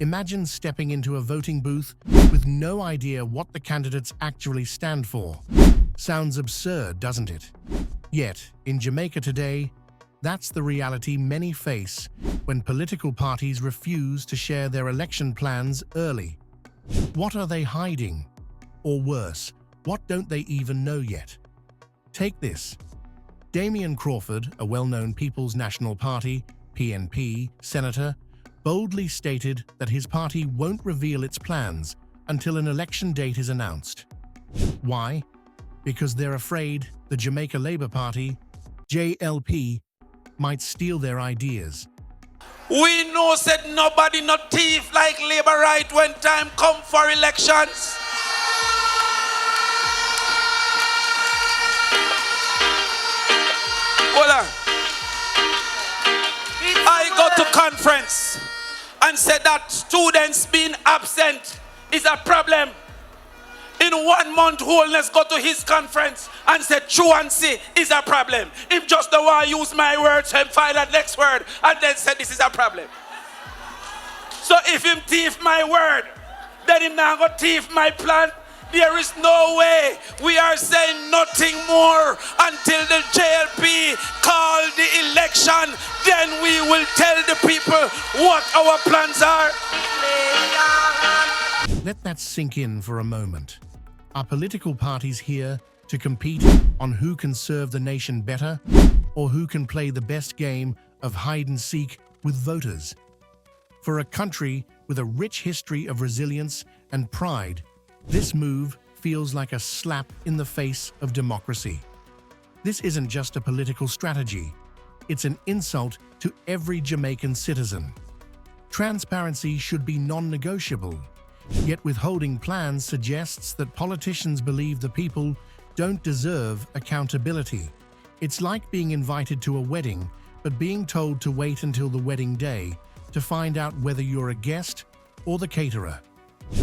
Imagine stepping into a voting booth with no idea what the candidates actually stand for. Sounds absurd, doesn't it? Yet, in Jamaica today, that's the reality many face when political parties refuse to share their election plans early. What are they hiding? Or worse, what don't they even know yet? Take this. Damian Crawford, a well-known People's National Party (PNP) senator, boldly stated that his party won't reveal its plans until an election date is announced. Why? Because they're afraid the Jamaica Labour Party, JLP, might steal their ideas. We know said nobody not thief like Labour right when time come for elections. Hold on. I go to conference and said that students being absent is a problem. In 1 month, Holness go to his conference and said truancy is a problem. If just the one use my words and find that next word and then said this is a problem. So if him thief my word, then him now go thief my plan. There is no way we are saying nothing more until the JLP call the election. Then we will tell the people what our plans are. Let that sink in for a moment. Are political parties here to compete on who can serve the nation better or who can play the best game of hide and seek with voters? For a country with a rich history of resilience and pride, this move feels like a slap in the face of democracy. This isn't just a political strategy, it's an insult to every Jamaican citizen. Transparency should be non-negotiable, yet withholding plans suggests that politicians believe the people don't deserve accountability. It's like being invited to a wedding, but being told to wait until the wedding day to find out whether you're a guest or the caterer.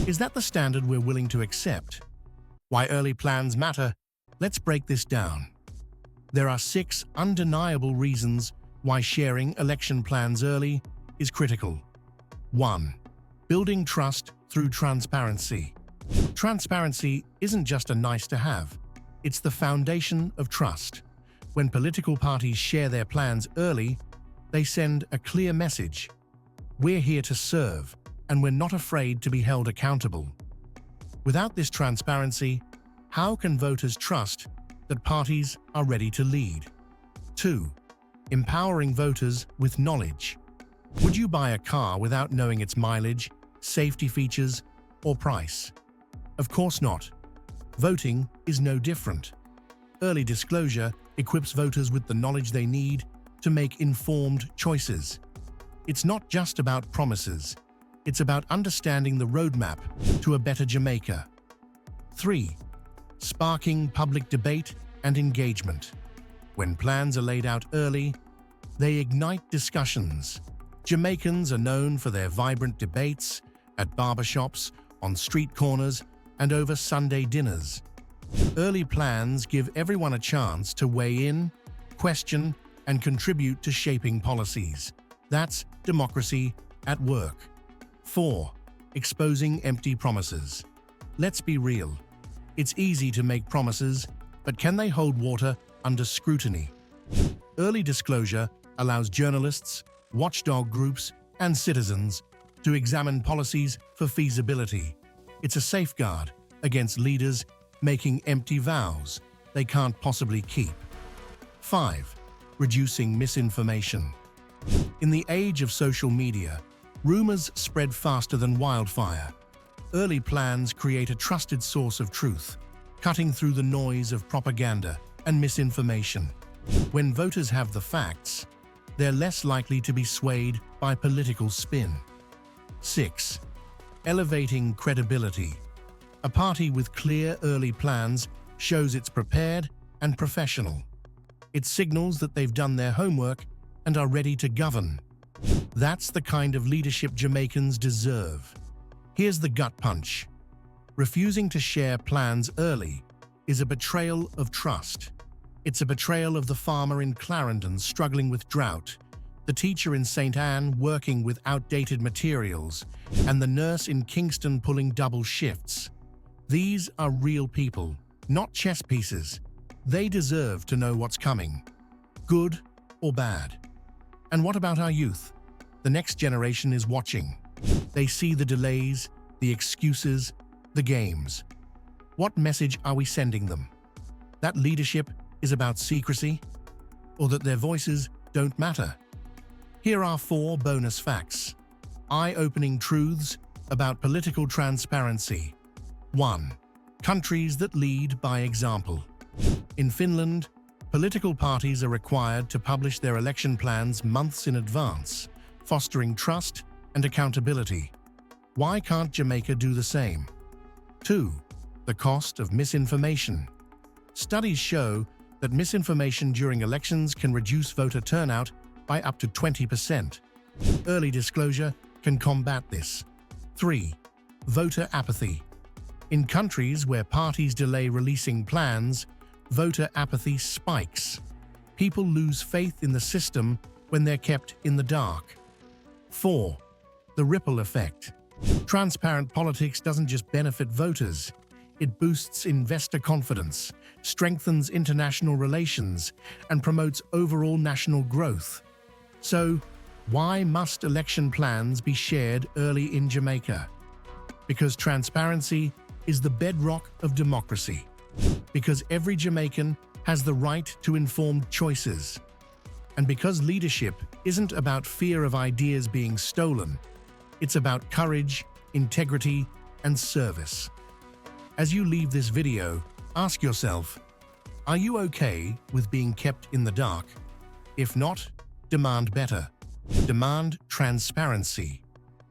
Is that the standard we're willing to accept? Why early plans matter? Let's break this down. There are 6 undeniable reasons why sharing election plans early is critical. 1. Building trust through transparency. Transparency isn't just a nice to have, it's the foundation of trust. When political parties share their plans early, they send a clear message. We're here to serve, and we're not afraid to be held accountable. Without this transparency, how can voters trust that parties are ready to lead? 2. Empowering voters with knowledge. Would you buy a car without knowing its mileage, safety features, or price? Of course not. Voting is no different. Early disclosure equips voters with the knowledge they need to make informed choices. It's not just about promises. It's about understanding the roadmap to a better Jamaica. 3. Sparking public debate and engagement. When plans are laid out early, they ignite discussions. Jamaicans are known for their vibrant debates at barbershops, on street corners, and over Sunday dinners. Early plans give everyone a chance to weigh in, question, and contribute to shaping policies. That's democracy at work. 4. Exposing empty promises. Let's be real. It's easy to make promises, but can they hold water under scrutiny? Early disclosure allows journalists, watchdog groups, and citizens to examine policies for feasibility. It's a safeguard against leaders making empty vows they can't possibly keep. 5. Reducing misinformation. In the age of social media, rumors spread faster than wildfire. Early plans create a trusted source of truth, cutting through the noise of propaganda and misinformation. When voters have the facts, they're less likely to be swayed by political spin. 6. Elevating credibility. A party with clear early plans shows it's prepared and professional. It signals that they've done their homework and are ready to govern. That's the kind of leadership Jamaicans deserve. Here's the gut punch. Refusing to share plans early is a betrayal of trust. It's a betrayal of the farmer in Clarendon struggling with drought, the teacher in St. Anne working with outdated materials, and the nurse in Kingston pulling double shifts. These are real people, not chess pieces. They deserve to know what's coming, good or bad. And what about our youth? The next generation is watching. They see the delays, the excuses, the games. What message are we sending them? That leadership is about secrecy? Or that their voices don't matter? Here are 4 bonus facts. Eye-opening truths about political transparency. 1. Countries that lead by example. In Finland, political parties are required to publish their election plans months in advance, fostering trust and accountability. Why can't Jamaica do the same? 2. The cost of misinformation. Studies show that misinformation during elections can reduce voter turnout by up to 20%. Early disclosure can combat this. 3. Voter apathy. In countries where parties delay releasing plans, voter apathy spikes. People lose faith in the system when they're kept in the dark. 4. The ripple effect. Transparent politics doesn't just benefit voters. It boosts investor confidence, strengthens international relations, and promotes overall national growth. So, why must election plans be shared early in Jamaica? Because transparency is the bedrock of democracy. Because every Jamaican has the right to informed choices. And because leadership isn't about fear of ideas being stolen, it's about courage, integrity, and service. As you leave this video, ask yourself, are you okay with being kept in the dark? If not, demand better. Demand transparency.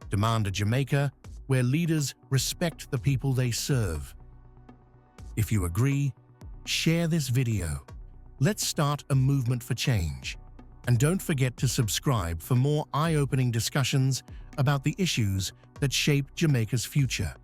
Demand a Jamaica where leaders respect the people they serve. If you agree, share this video. Let's start a movement for change. And don't forget to subscribe for more eye-opening discussions about the issues that shape Jamaica's future.